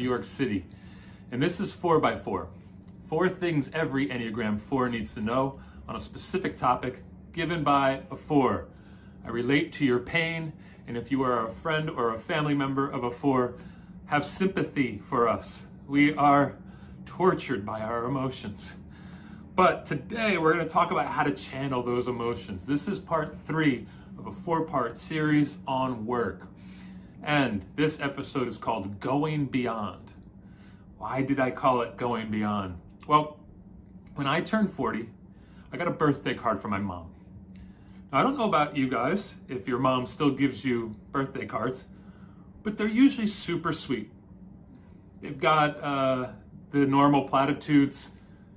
York City. And this is 4x4. 4 things every Enneagram 4 needs to know on a specific topic given by a 4. I relate to your pain, and if you are a friend or a family member of a 4, have sympathy for us. We are tortured by our emotions. But today we're going to talk about how to channel those emotions. This is part 3 of a 4-part series on work. And this episode is called Going Beyond. Why did I call it Going Beyond? Well, when I turned 40, I got a birthday card from my mom. Now, I don't know about you guys, if your mom still gives you birthday cards, but they're usually super sweet. They've got the normal platitudes.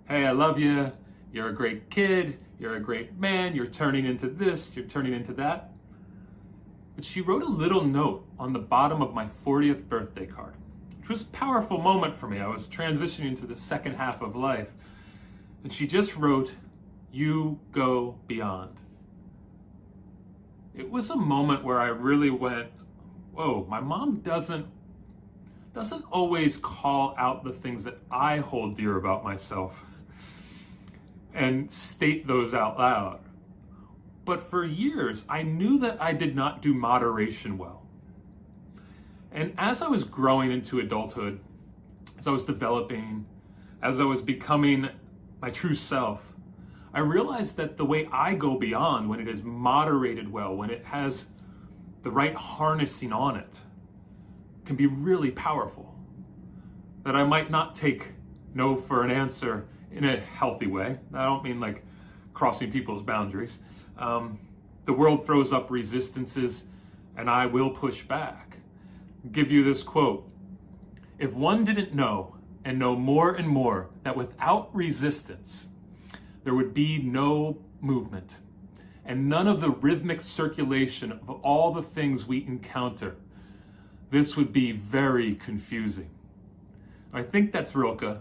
Hey, I love you. You're a great kid. You're a great man. You're turning into this. You're turning into that. But she wrote a little note on the bottom of my 40th birthday card, which was a powerful moment for me. I was transitioning to the second half of life. And she just wrote, "You go beyond." It was a moment where I really went, whoa, my mom doesn't always call out the things that I hold dear about myself and state those out loud. But for years, I knew that I did not do moderation well. And as I was growing into adulthood, as I was developing, as I was becoming my true self, I realized that the way I go beyond, when it is moderated well, when it has the right harnessing on it, can be really powerful. That I might not take no for an answer in a healthy way. I don't mean like crossing people's boundaries. The world throws up resistances, and I will push back. I'll give you this quote. If one didn't know and know more and more that without resistance, there would be no movement and none of the rhythmic circulation of all the things we encounter, this would be very confusing. I think that's Rilke.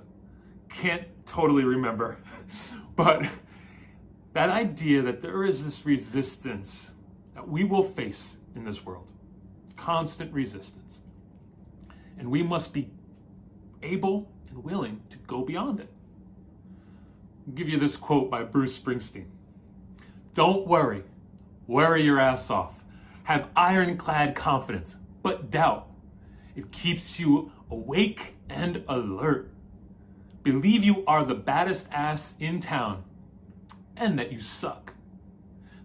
Can't totally remember, but that idea that there is this resistance that we will face in this world, constant resistance, and we must be able and willing to go beyond it. I'll give you this quote by Bruce Springsteen. Don't worry, worry your ass off. Have ironclad confidence, but doubt. It keeps you awake and alert. Believe you are the baddest ass in town and that you suck.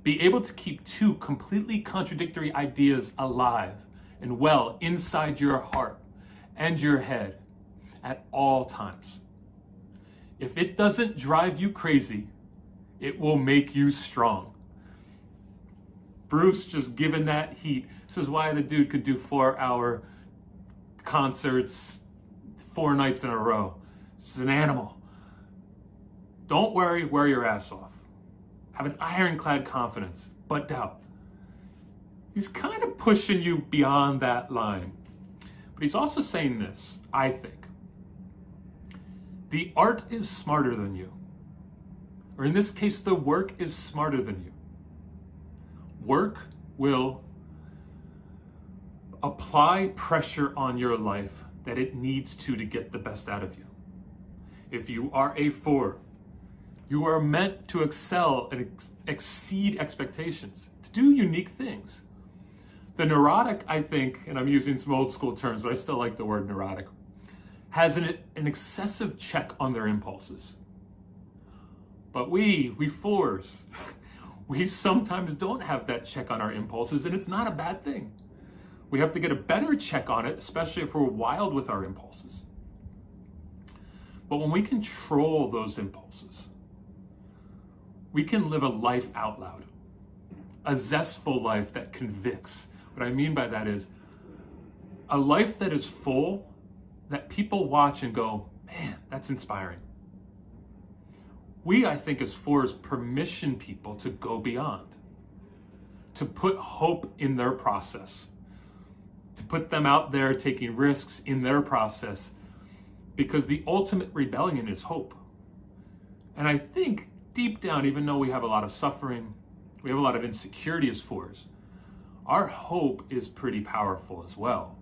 Be able to keep 2 completely contradictory ideas alive and well inside your heart and your head at all times. If it doesn't drive you crazy, it will make you strong. Bruce just given that heat. This is why the dude could do 4-hour concerts 4 nights in a row. This is an animal. Don't worry, wear your ass off. Have an ironclad confidence, but doubt. He's kind of pushing you beyond that line. But he's also saying this, I think. The art is smarter than you. Or in this case, the work is smarter than you. Work will apply pressure on your life that it needs to get the best out of you. If you are a 4, you are meant to excel and exceed expectations, to do unique things. The neurotic, I think, and I'm using some old school terms, but I still like the word neurotic, has an excessive check on their impulses. But we 4s, we sometimes don't have that check on our impulses, and it's not a bad thing. We have to get a better check on it, especially if we're wild with our impulses. But when we control those impulses, we can live a life out loud, a zestful life that convicts. What I mean by that is a life that is full, that people watch and go, man, that's inspiring. We, I think, as 4s, permission people to go beyond, to put hope in their process, to put them out there taking risks in their process, because the ultimate rebellion is hope. And I think deep down, even though we have a lot of suffering, we have a lot of insecurity as 4s, our hope is pretty powerful as well.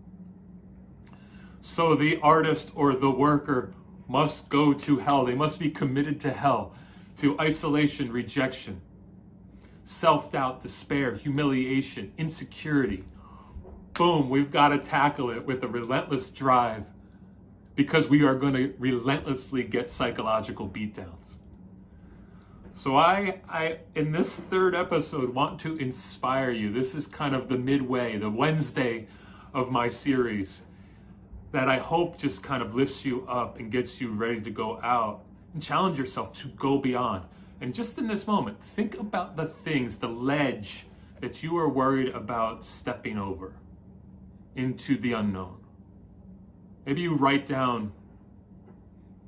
So the artist or the worker must go to hell. They must be committed to hell, to isolation, rejection, self-doubt, despair, humiliation, insecurity. Boom, we've got to tackle it with a relentless drive because we are going to relentlessly get psychological beatdowns. So I, in this third episode, want to inspire you. This is kind of the midway, the Wednesday of my series that I hope just kind of lifts you up and gets you ready to go out and challenge yourself to go beyond. And just in this moment, think about the things, the ledge that you are worried about stepping over into the unknown. Maybe you write down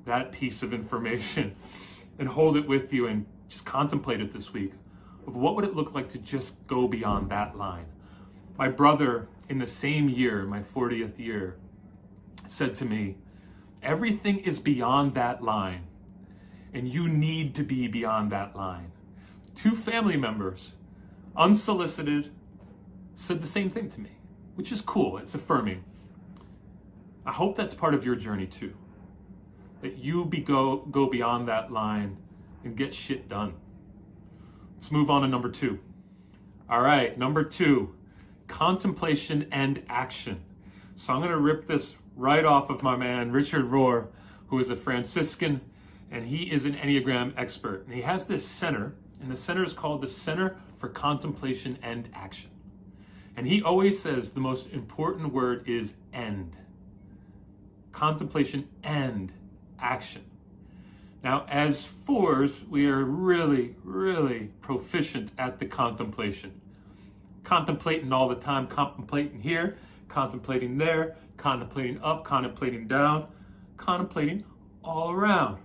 that piece of information and hold it with you and just contemplate it this week of what would it look like to just go beyond that line. My brother, in the same year, my 40th year, said to me, everything is beyond that line, and you need to be beyond that line. 2 family members, unsolicited, said the same thing to me, which is cool. It's affirming. I hope that's part of your journey too, that you go beyond that line and get shit done. Let's move on to number 2. All right, number 2, contemplation and action. So I'm going to rip this right off of my man, Richard Rohr, who is a Franciscan, and he is an Enneagram expert. And he has this center, and the center is called the Center for Contemplation and Action. And he always says the most important word is end. Contemplation and action. Now, as 4s, we are really, really proficient at the contemplation. Contemplating all the time, contemplating here, contemplating there, contemplating up, contemplating down, contemplating all around.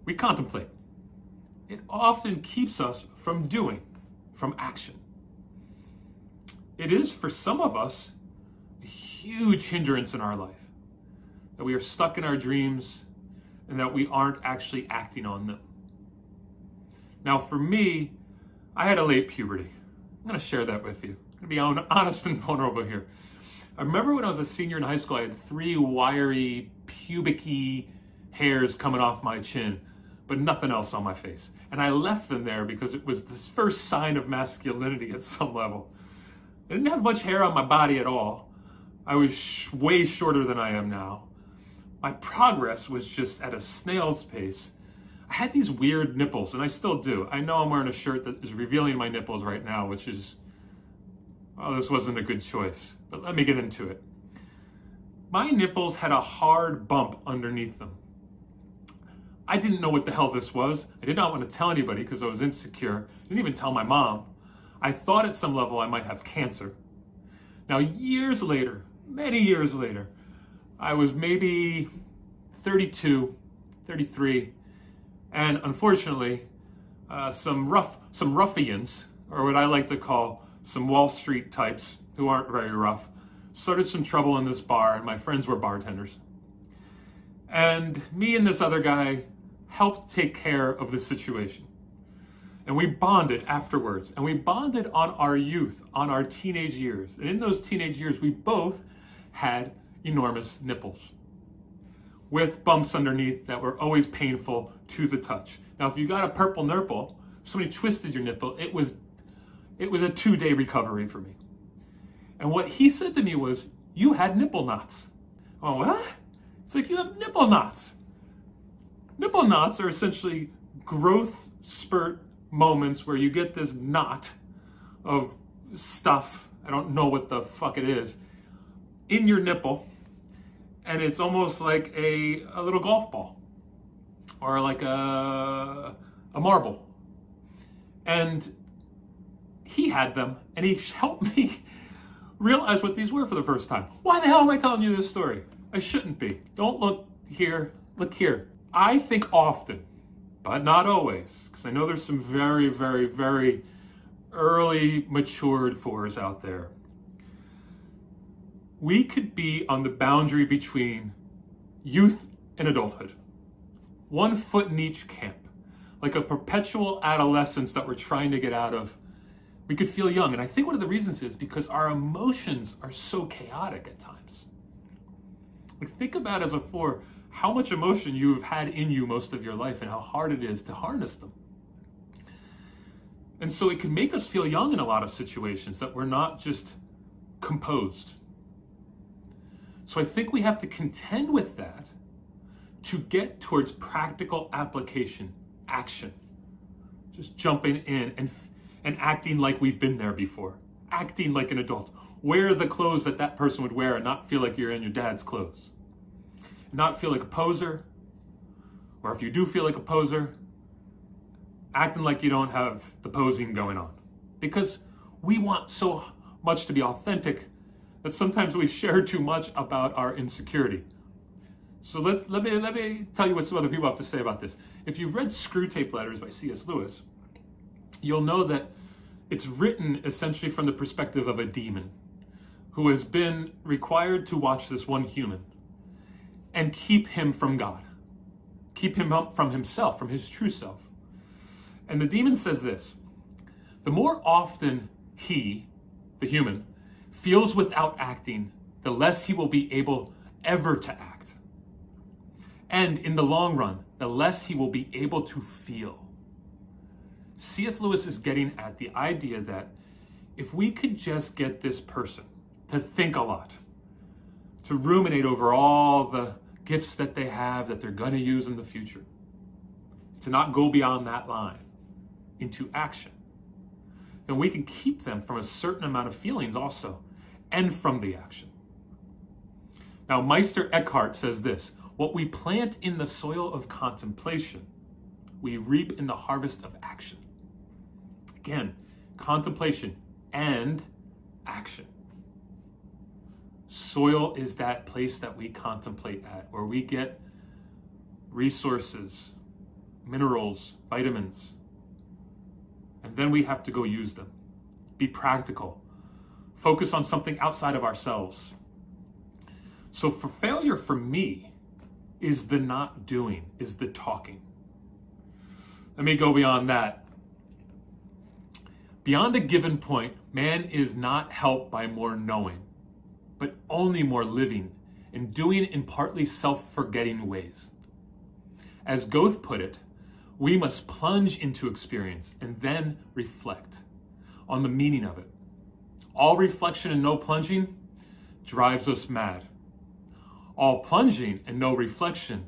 We contemplate. It often keeps us from doing, from action. It is, for some of us, a huge hindrance in our life, that we are stuck in our dreams and that we aren't actually acting on them. Now, for me, I had a late puberty. I'm going to share that with you. I'm going to be honest and vulnerable here. I remember when I was a senior in high school, I had 3 wiry, pubic-y hairs coming off my chin, but nothing else on my face. And I left them there because it was this first sign of masculinity at some level. I didn't have much hair on my body at all. I was way shorter than I am now. My progress was just at a snail's pace. I had these weird nipples, and I still do. I know I'm wearing a shirt that is revealing my nipples right now, which is, well, this wasn't a good choice, but let me get into it. My nipples had a hard bump underneath them. I didn't know what the hell this was. I did not want to tell anybody because I was insecure. I didn't even tell my mom. I thought at some level I might have cancer. Now, years later, many years later, I was maybe 32, 33, and unfortunately, some ruffians, or what I like to call some Wall Street types who aren't very rough, started some trouble in this bar, and my friends were bartenders. And me and this other guy helped take care of the situation. And we bonded afterwards, and we bonded on our youth, on our teenage years. And in those teenage years, we both had enormous nipples with bumps underneath that were always painful to the touch. Now, if you got a purple nipple, if somebody twisted your nipple, it was a 2-day recovery for me. And what he said to me was, you had nipple knots. Oh, what? It's like, you have nipple knots. Nipple knots are essentially growth spurt moments where you get this knot of stuff, I don't know what the fuck it is, in your nipple, and it's almost like a little golf ball or like a marble. And he had them, and he helped me realize what these were for the first time. Why the hell am I telling you this story? I shouldn't be. Don't look here, look here. I think often, but not always, because I know there's some very, very, very early matured 4s out there. We could be on the boundary between youth and adulthood. 1 foot in each camp, like a perpetual adolescence that we're trying to get out of. We could feel young, and I think one of the reasons is because our emotions are so chaotic at times. Like, think about as a 4, how much emotion you've had in you most of your life and how hard it is to harness them. And so it can make us feel young in a lot of situations, that we're not just composed. So I think we have to contend with that to get towards practical application, action. Just jumping in and acting like we've been there before. Acting like an adult. Wear the clothes that that person would wear and not feel like you're in your dad's clothes. Not feel like a poser. Or if you do feel like a poser, acting like you don't have the posing going on. Because we want so much to be authentic that sometimes we share too much about our insecurity. So let me tell you what some other people have to say about this. If you've read Screw Tape Letters by C.S. Lewis, you'll know that it's written essentially from the perspective of a demon who has been required to watch this one human and keep him from God, keep him up from himself, from his true self. And the demon says this: the more often he, the human, feels without acting, the less he will be able ever to act. And in the long run, the less he will be able to feel. C.S. Lewis is getting at the idea that if we could just get this person to think a lot, to ruminate over all the gifts that they have that they're going to use in the future, to not go beyond that line into action, then we can keep them from a certain amount of feelings also, and from the action. Now, Meister Eckhart says this: what we plant in the soil of contemplation, we reap in the harvest of action. Again, contemplation and action. Soil is that place that we contemplate at, where we get resources, minerals, vitamins, and then we have to go use them. Be practical. Focus on something outside of ourselves. So for failure, for me, is the not doing, is the talking. Let me go beyond that. Beyond a given point, man is not helped by more knowing, but only more living and doing in partly self-forgetting ways. As Goethe put it, we must plunge into experience and then reflect on the meaning of it. All reflection and no plunging drives us mad. All plunging and no reflection,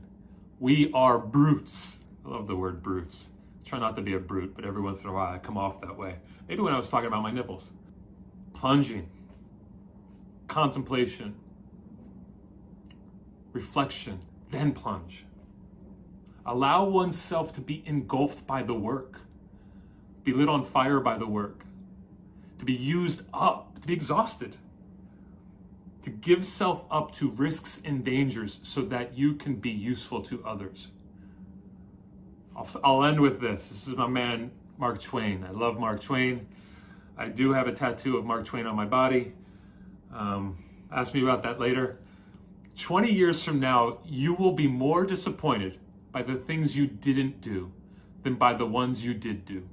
we are brutes. I love the word brutes. I try not to be a brute, but every once in a while I come off that way. Maybe when I was talking about my nipples. Plunging, contemplation, reflection, then plunge. Allow oneself to be engulfed by the work, be lit on fire by the work, to be used up, to be exhausted, to give self up to risks and dangers so that you can be useful to others. I'll end with this. This is my man, Mark Twain. I love Mark Twain. I do have a tattoo of Mark Twain on my body. Ask me about that later. 20 years from now, you will be more disappointed by the things you didn't do than by the ones you did do.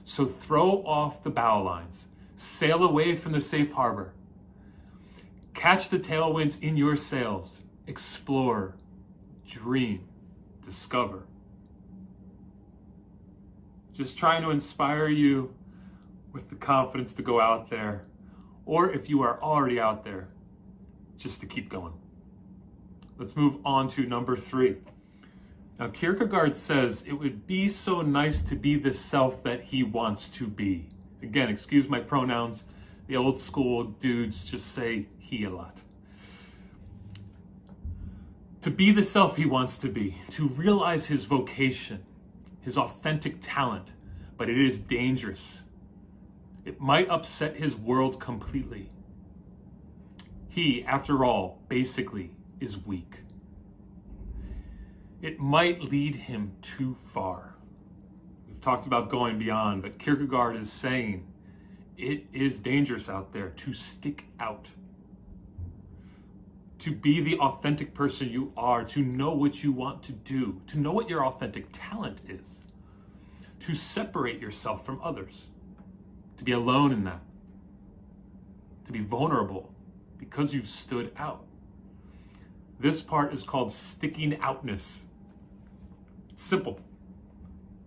So throw off the bow lines, sail away from the safe harbor, catch the tailwinds in your sails, explore, dream, discover. Just trying to inspire you with the confidence to go out there, or if you are already out there, just to keep going. Let's move on to number 3. Now, Kierkegaard says it would be so nice to be the self that he wants to be. Again, excuse my pronouns. The old school dudes just say he a lot. To be the self he wants to be, to realize his vocation, his authentic talent, but it is dangerous. It might upset his world completely. He, after all, basically is weak. It might lead him too far. We've talked about going beyond, but Kierkegaard is saying it is dangerous out there to stick out. To be the authentic person you are, to know what you want to do, to know what your authentic talent is, to separate yourself from others, to be alone in that, to be vulnerable because you've stood out. This part is called sticking outness. It's simple.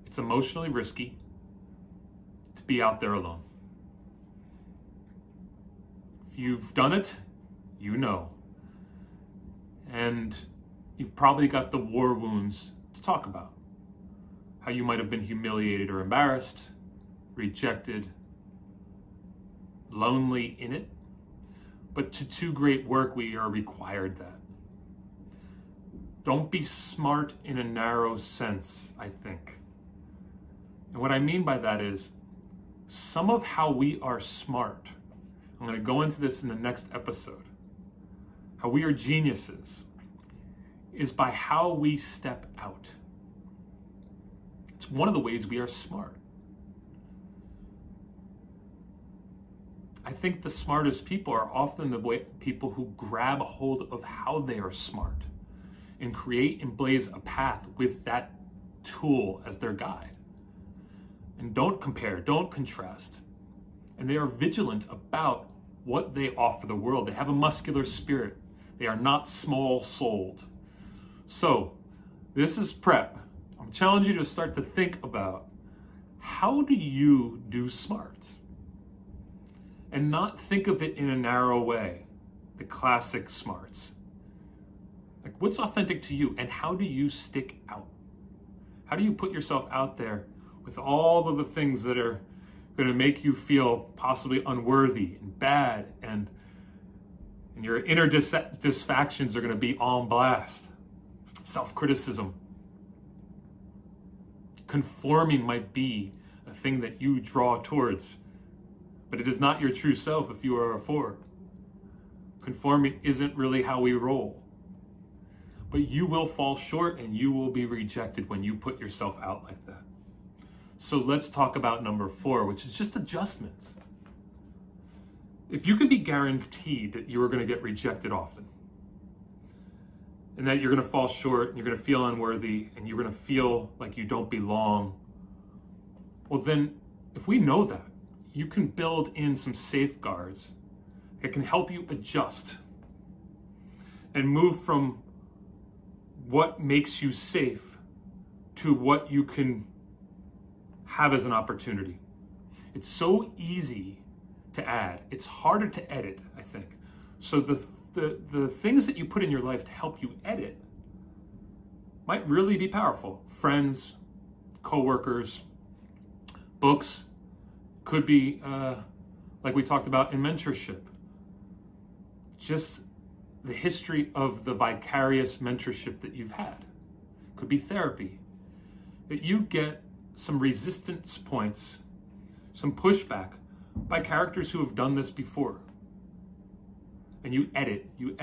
It's emotionally risky to be out there alone. If you've done it, you know. And you've probably got the war wounds to talk about. How you might have been humiliated or embarrassed, rejected, lonely in it. But to do great work, we are required that. Don't be smart in a narrow sense, I think. And what I mean by that is, some of how we are smart, I'm going to go into this in the next episode, how we are geniuses, is by how we step out. It's one of the ways we are smart. I think the smartest people are often the people who grab a hold of how they are smart and create and blaze a path with that tool as their guide. And don't compare, don't contrast. And they are vigilant about what they offer the world. They have a muscular spirit. They are not small-souled. So, this is prep. I'm challenging you to start to think about, how do you do smarts? And not think of it in a narrow way, the classic smarts. Like, what's authentic to you, and how do you stick out? How do you put yourself out there with all of the things that are going to make you feel possibly unworthy and bad, and your inner disfactions are going to be on blast? Self-criticism. Conforming might be a thing that you draw towards, but it is not your true self if you are a 4. Conforming isn't really how we roll. But you will fall short and you will be rejected when you put yourself out like that. So let's talk about number 4, which is just adjustments. If you can be guaranteed that you are going to get rejected often, and that you're going to fall short and you're going to feel unworthy and you're going to feel like you don't belong, well then, if we know that, you can build in some safeguards that can help you adjust and move from what makes you safe to what you can have as an opportunity. It's so easy to add. It's harder to edit, I think. So the things that you put in your life to help you edit might really be powerful. Friends, coworkers, books, could be like we talked about in mentorship. Just the history of the vicarious mentorship that you've had. Could be therapy. That you get some resistance points, some pushback by characters who have done this before. And you edit, you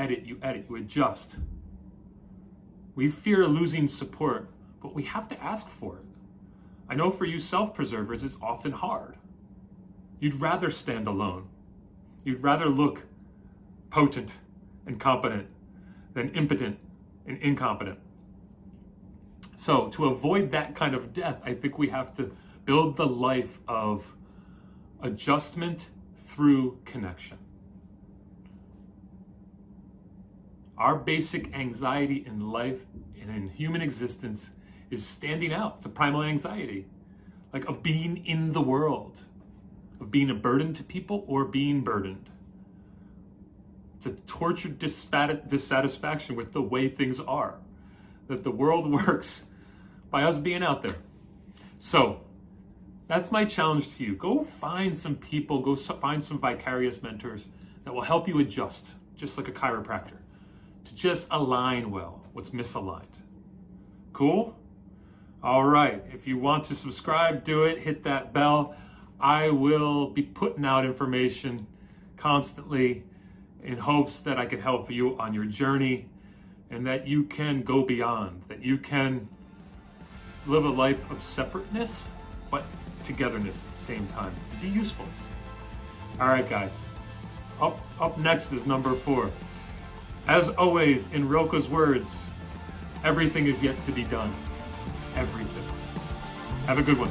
adjust. We fear losing support, but we have to ask for it. I know for you self-preservers, it's often hard. You'd rather stand alone. You'd rather look potent and competent than impotent and incompetent. So to avoid that kind of death, I think we have to build the life of adjustment through connection. Our basic anxiety in life and in human existence is standing out. It's a primal anxiety, like of being in the world, of being a burden to people or being burdened. It's a tortured dissatisfaction with the way things are, that the world works by us being out there. So that's my challenge to you. Go find some people, go find some vicarious mentors that will help you adjust, just like a chiropractor, to just align well what's misaligned. Cool? All right, if you want to subscribe, do it, hit that bell. I will be putting out information constantly in hopes that I can help you on your journey and that you can go beyond, that you can live a life of separateness, but togetherness at the same time. Be useful. All right, guys. Up next is number 4. As always, in Rilke's words, everything is yet to be done. Everything. Have a good one.